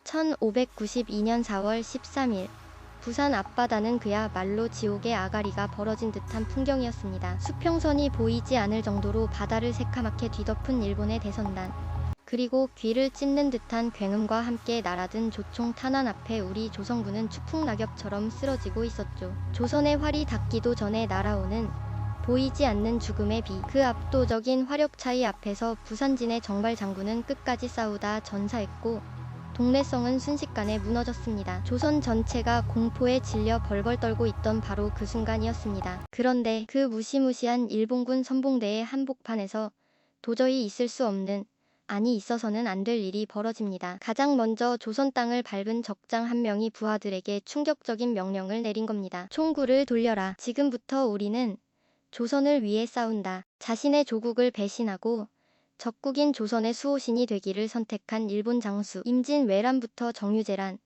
1592년 4월 13일 부산 앞바다는 그야말로 지옥의 아가리가 벌어진 듯한 풍경이었습니다. 수평선이 보이지 않을 정도로 바다를 새카맣게 뒤덮은 일본의 대선단, 그리고 귀를 찢는 듯한 굉음과 함께 날아든 조총 탄환 앞에 우리 조선군은 추풍낙엽처럼 쓰러지고 있었죠. 조선의 활이 닿기도 전에 날아오는 보이지 않는 죽음의 비, 그 압도적인 화력 차이 앞에서 부산진의 정발 장군은 끝까지 싸우다 전사했고 동래성은 순식간에 무너졌습니다. 조선 전체가 공포에 질려 벌벌 떨고 있던 바로 그 순간이었습니다. 그런데 그 무시무시한 일본군 선봉대의 한복판에서 도저히 있을 수 없는, 아니 있어서는 안 될 일이 벌어집니다. 가장 먼저 조선 땅을 밟은 적장 한 명이 부하들에게 충격적인 명령을 내린 겁니다. 총구를 돌려라. 지금부터 우리는 조선을 위해 싸운다. 자신의 조국을 배신하고 적국인 조선의 수호신이 되기를 선택한 일본 장수 임진왜란부터 정유재란,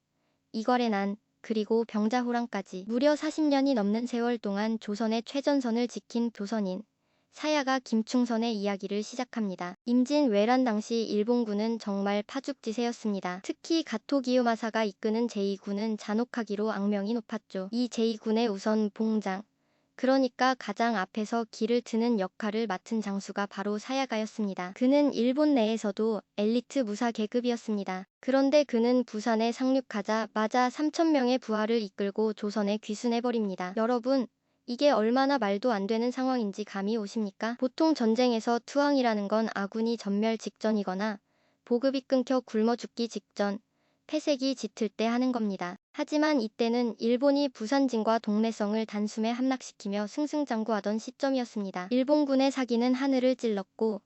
이괄해난, 그리고 병자호란까지 무려 40년이 넘는 세월 동안 조선의 최전선을 지킨 조선인 사야가 김충선의 이야기를 시작합니다. 임진왜란 당시 일본군은 정말 파죽지세였습니다. 특히 가토 기요마사가 이끄는 제2군은 잔혹하기로 악명이 높았죠. 이 제2군의 우선 봉장, 그러니까 가장 앞에서 길을 트는 역할을 맡은 장수가 바로 사야가였습니다. 그는 일본 내에서도 엘리트 무사 계급이었습니다. 그런데 그는 부산에 상륙하자마자 3,000명의 부하를 이끌고 조선에 귀순해버립니다. 여러분, 이게 얼마나 말도 안 되는 상황인지 감이 오십니까? 보통 전쟁에서 투항이라는 건 아군이 전멸 직전이거나 보급이 끊겨 굶어 죽기 직전, 패색이 짙을 때 하는 겁니다. 하지만 이때는 일본이 부산진과 동래성을 단숨에 함락시키며 승승장구하던 시점이었습니다. 일본군의 사기는 하늘을 찔렀고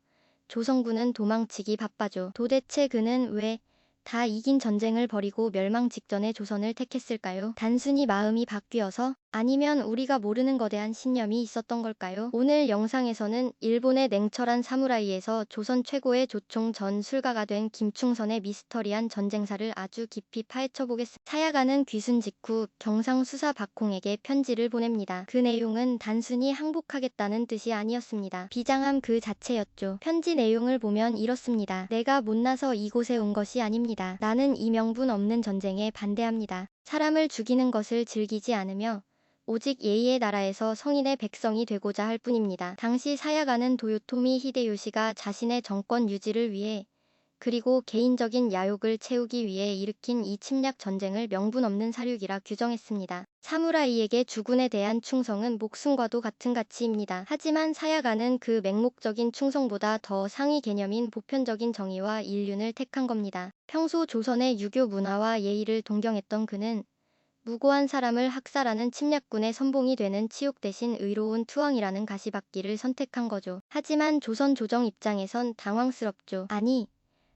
조선군은 도망치기 바빠죠. 도대체 그는 왜 다 이긴 전쟁을 벌이고 멸망 직전의 조선을 택했을까요? 단순히 마음이 바뀌어서? 아니면 우리가 모르는 거대한 신념이 있었던 걸까요? 오늘 영상에서는 일본의 냉철한 사무라이에서 조선 최고의 조총 전술가가 된 김충선의 미스터리한 전쟁사를 아주 깊이 파헤쳐보겠습니다. 사야가는 귀순 직후 경상수사 박홍에게 편지를 보냅니다. 그 내용은 단순히 항복하겠다는 뜻이 아니었습니다. 비장함 그 자체였죠. 편지 내용을 보면 이렇습니다. 내가 못나서 이곳에 온 것이 아닙니다. 나는 이 명분 없는 전쟁에 반대합니다. 사람을 죽이는 것을 즐기지 않으며 오직 예의의 나라에서 성인의 백성이 되고자 할 뿐입니다. 당시 사야가는 도요토미 히데요시가 자신의 정권 유지를 위해, 그리고 개인적인 야욕을 채우기 위해 일으킨 이 침략 전쟁을 명분 없는 사륙이라 규정했습니다. 사무라이에게 주군에 대한 충성은 목숨과도 같은 가치입니다. 하지만 사야가는 그 맹목적인 충성보다 더 상위 개념인 보편적인 정의와 인륜을 택한 겁니다. 평소 조선의 유교 문화와 예의를 동경했던 그는 무고한 사람을 학살하는 침략군의 선봉이 되는 치욕 대신 의로운 투항이라는 가시밭길을 선택한 거죠. 하지만 조선 조정 입장에선 당황스럽죠. 아니,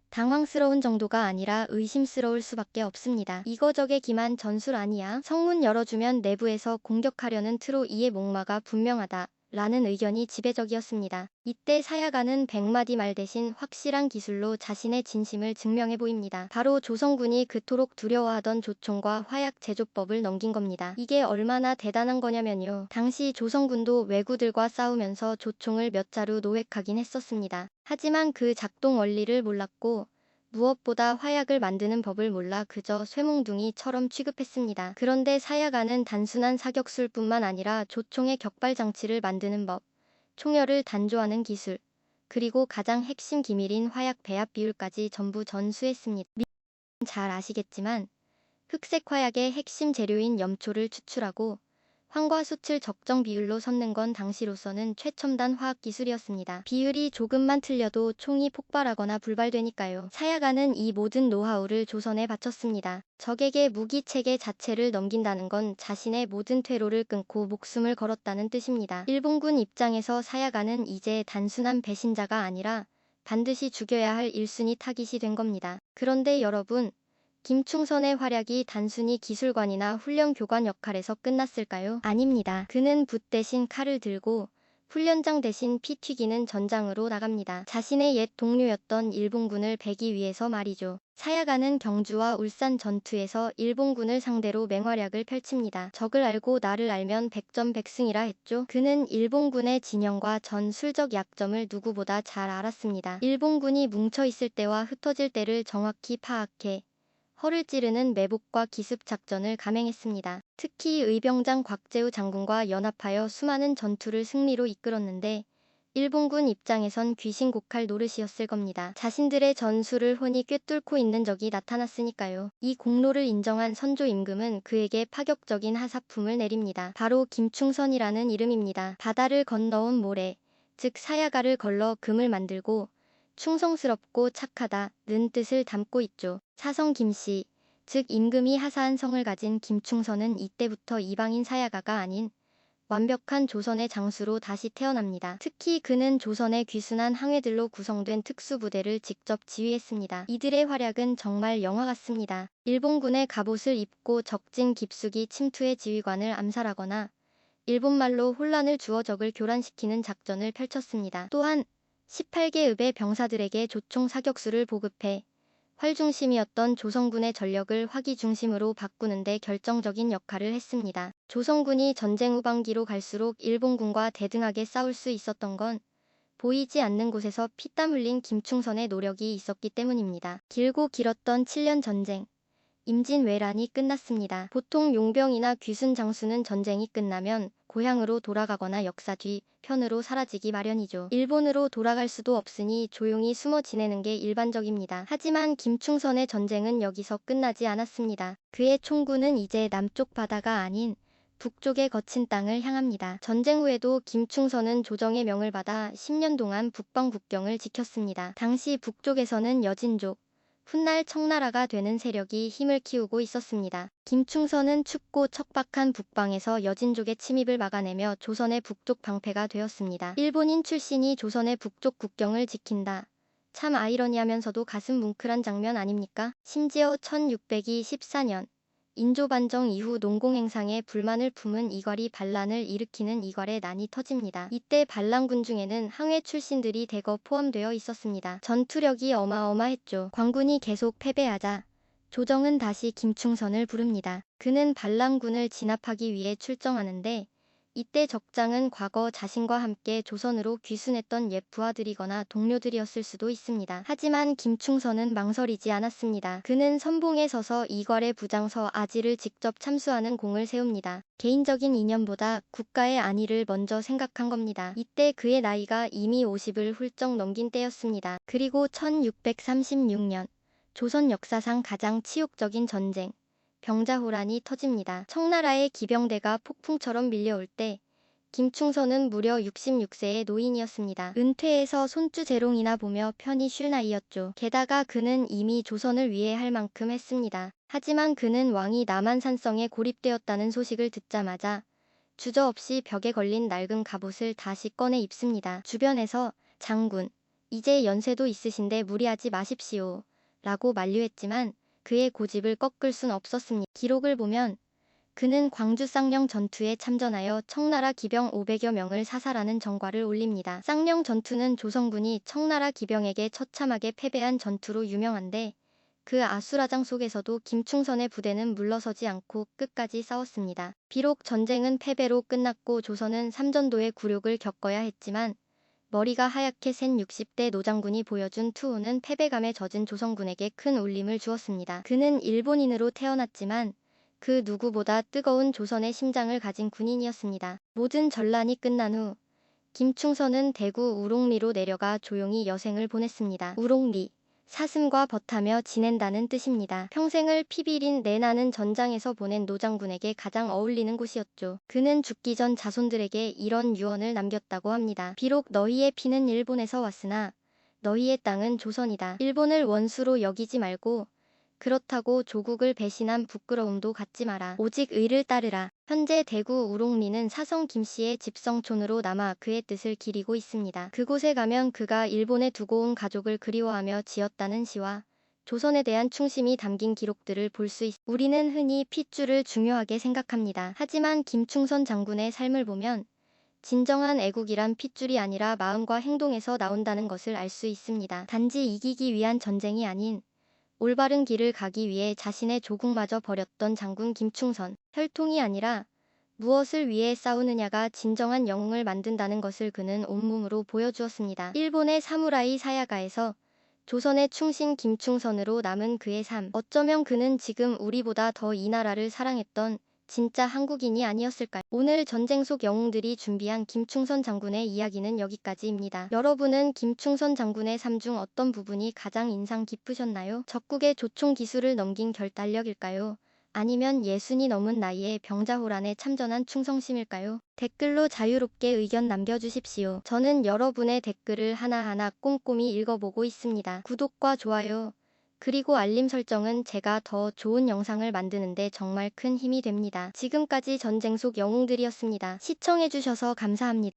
당황스러운 정도가 아니라 의심스러울 수밖에 없습니다. 이거저게 기만 전술 아니야? 성문 열어주면 내부에서 공격하려는 트로이의 목마가 분명하다 라는 의견이 지배적이었습니다. 이때 사야가는 100마디 말 대신 확실한 기술로 자신의 진심을 증명해 보입니다. 바로 조선군이 그토록 두려워하던 조총과 화약 제조법을 넘긴 겁니다. 이게 얼마나 대단한 거냐면요. 당시 조선군도 왜구들과 싸우면서 조총을 몇 자루 노획하긴 했었습니다. 하지만 그 작동 원리를 몰랐고 무엇보다 화약을 만드는 법을 몰라 그저 쇠몽둥이처럼 취급했습니다. 그런데 사야가는 단순한 사격술뿐만 아니라 조총의 격발 장치를 만드는 법, 총열을 단조하는 기술, 그리고 가장 핵심 기밀인 화약 배합 비율까지 전부 전수했습니다. 잘 아시겠지만 흑색 화약의 핵심 재료인 염초를 추출하고 황과 숯을 적정 비율로 섞는 건 당시로서는 최첨단 화학 기술이었습니다. 비율이 조금만 틀려도 총이 폭발하거나 불발되니까요. 사야가는 이 모든 노하우를 조선에 바쳤습니다. 적에게 무기 체계 자체를 넘긴다는 건 자신의 모든 퇴로를 끊고 목숨을 걸었다는 뜻입니다. 일본군 입장에서 사야가는 이제 단순한 배신자가 아니라 반드시 죽여야 할 1순위 타깃이 된 겁니다. 그런데 여러분, 김충선의 활약이 단순히 기술관이나 훈련 교관 역할에서 끝났을까요? 아닙니다. 그는 붓 대신 칼을 들고 훈련장 대신 피 튀기는 전장으로 나갑니다. 자신의 옛 동료였던 일본군을 베기 위해서 말이죠. 사야가는 경주와 울산 전투에서 일본군을 상대로 맹활약을 펼칩니다. 적을 알고 나를 알면 백전백승이라 했죠. 그는 일본군의 진영과 전술적 약점을 누구보다 잘 알았습니다. 일본군이 뭉쳐있을 때와 흩어질 때를 정확히 파악해 허를 찌르는 매복과 기습 작전을 감행했습니다. 특히 의병장 곽재우 장군과 연합하여 수많은 전투를 승리로 이끌었는데 일본군 입장에선 귀신곡할 노릇이었을 겁니다. 자신들의 전술을 훤히 꿰뚫고 있는 적이 나타났으니까요. 이 공로를 인정한 선조 임금은 그에게 파격적인 하사품을 내립니다. 바로 김충선이라는 이름입니다. 바다를 건너온 모래, 즉 사야가를 걸러 금을 만들고 충성스럽고 착하다는 뜻을 담고 있죠. 사성 김씨, 즉 임금이 하사한 성을 가진 김충선은 이때부터 이방인 사야가가 아닌 완벽한 조선의 장수로 다시 태어납니다. 특히 그는 조선의 귀순한 항해들로 구성된 특수부대를 직접 지휘했습니다. 이들의 활약은 정말 영화 같습니다. 일본군의 갑옷을 입고 적진 깊숙이 침투해 지휘관을 암살하거나 일본말로 혼란을 주어 적을 교란시키는 작전을 펼쳤습니다. 또한 18개 읍의 병사들에게 조총 사격수를 보급해 활 중심이었던 조선군의 전력을 화기 중심으로 바꾸는 데 결정적인 역할을 했습니다. 조선군이 전쟁 후반기로 갈수록 일본군과 대등하게 싸울 수 있었던 건 보이지 않는 곳에서 피땀 흘린 김충선의 노력이 있었기 때문입니다. 길고 길었던 7년 전쟁. 임진왜란이 끝났습니다. 보통 용병이나 귀순 장수는 전쟁이 끝나면 고향으로 돌아가거나 역사 뒤 편으로 사라지기 마련이죠. 일본으로 돌아갈 수도 없으니 조용히 숨어 지내는 게 일반적입니다. 하지만 김충선의 전쟁은 여기서 끝나지 않았습니다. 그의 총구는 이제 남쪽 바다가 아닌 북쪽의 거친 땅을 향합니다. 전쟁 후에도 김충선은 조정의 명을 받아 10년 동안 북방 국경을 지켰습니다. 당시 북쪽에서는 여진족, 훗날 청나라가 되는 세력이 힘을 키우고 있었습니다. 김충선은 춥고 척박한 북방에서 여진족의 침입을 막아내며 조선의 북쪽 방패가 되었습니다. 일본인 출신이 조선의 북쪽 국경을 지킨다. 참 아이러니하면서도 가슴 뭉클한 장면 아닙니까? 심지어 1624년 인조반정 이후 농공행상에 불만을 품은 이괄이 반란을 일으키는 이괄의 난이 터집니다. 이때 반란군 중에는 항해 출신들이 대거 포함되어 있었습니다. 전투력이 어마어마했죠. 광군이 계속 패배하자 조정은 다시 김충선을 부릅니다. 그는 반란군을 진압하기 위해 출정하는데 이때 적장은 과거 자신과 함께 조선으로 귀순했던 옛 부하들이거나 동료들이었을 수도 있습니다. 하지만 김충선은 망설이지 않았습니다. 그는 선봉에 서서 이괄의 부장서 아지를 직접 참수하는 공을 세웁니다. 개인적인 이념보다 국가의 안위를 먼저 생각한 겁니다. 이때 그의 나이가 이미 50을 훌쩍 넘긴 때였습니다. 그리고 1636년 조선 역사상 가장 치욕적인 전쟁, 병자호란이 터집니다. 청나라의 기병대가 폭풍처럼 밀려올 때 김충선은 무려 66세의 노인이었습니다. 은퇴해서 손주재롱이나 보며 편히 쉴 나이였죠. 게다가 그는 이미 조선을 위해 할 만큼 했습니다. 하지만 그는 왕이 남한산성에 고립되었다는 소식을 듣자마자 주저없이 벽에 걸린 낡은 갑옷을 다시 꺼내 입습니다. 주변에서 장군, 이제 연세도 있으신데 무리하지 마십시오 라고 만류했지만 그의 고집을 꺾을 순 없었습니다. 기록을 보면 그는 광주 쌍령 전투에 참전하여 청나라 기병 500여 명을 사살하는 전과를 올립니다. 쌍령 전투는 조선군이 청나라 기병에게 처참하게 패배한 전투로 유명한데 그 아수라장 속에서도 김충선의 부대는 물러서지 않고 끝까지 싸웠습니다. 비록 전쟁은 패배로 끝났고 조선은 삼전도의 굴욕을 겪어야 했지만 머리가 하얗게 센 60대 노장군이 보여준 투호는 패배감에 젖은 조선군에게 큰 울림을 주었습니다. 그는 일본인으로 태어났지만 그 누구보다 뜨거운 조선의 심장을 가진 군인이었습니다. 모든 전란이 끝난 후 김충선은 대구 우롱리로 내려가 조용히 여생을 보냈습니다. 우롱리, 사슴과 벗하며 지낸다는 뜻입니다. 평생을 피비린 내나는 전장에서 보낸 노장군에게 가장 어울리는 곳이었죠. 그는 죽기 전 자손들에게 이런 유언을 남겼다고 합니다. 비록 너희의 피는 일본에서 왔으나 너희의 땅은 조선이다. 일본을 원수로 여기지 말고 그렇다고 조국을 배신한 부끄러움도 갖지 마라. 오직 의를 따르라. 현재 대구 우롱리는 사성 김씨의 집성촌으로 남아 그의 뜻을 기리고 있습니다. 그곳에 가면 그가 일본에 두고 온 가족을 그리워하며 지었다는 시와 조선에 대한 충심이 담긴 기록들을 볼 수 있습니다. 우리는 흔히 핏줄을 중요하게 생각합니다. 하지만 김충선 장군의 삶을 보면 진정한 애국이란 핏줄이 아니라 마음과 행동에서 나온다는 것을 알 수 있습니다. 단지 이기기 위한 전쟁이 아닌 올바른 길을 가기 위해 자신의 조국마저 버렸던 장군 김충선. 혈통이 아니라 무엇을 위해 싸우느냐가 진정한 영웅을 만든다는 것을 그는 온몸으로 보여주었습니다. 일본의 사무라이 사야가에서 조선의 충신 김충선으로 남은 그의 삶. 어쩌면 그는 지금 우리보다 더 이 나라를 사랑했던 진짜 한국인이 아니었을까요? 오늘 전쟁 속 영웅들이 준비한 김충선 장군의 이야기는 여기까지입니다. 여러분은 김충선 장군의 삶 중 어떤 부분이 가장 인상 깊으셨나요? 적국의 조총 기술을 넘긴 결단력일까요? 아니면 예순이 넘은 나이에 병자호란에 참전한 충성심일까요? 댓글로 자유롭게 의견 남겨주십시오. 저는 여러분의 댓글을 하나하나 꼼꼼히 읽어보고 있습니다. 구독과 좋아요, 그리고 알림 설정은 제가 더 좋은 영상을 만드는데 정말 큰 힘이 됩니다. 지금까지 전쟁 속 영웅들이었습니다. 시청해주셔서 감사합니다.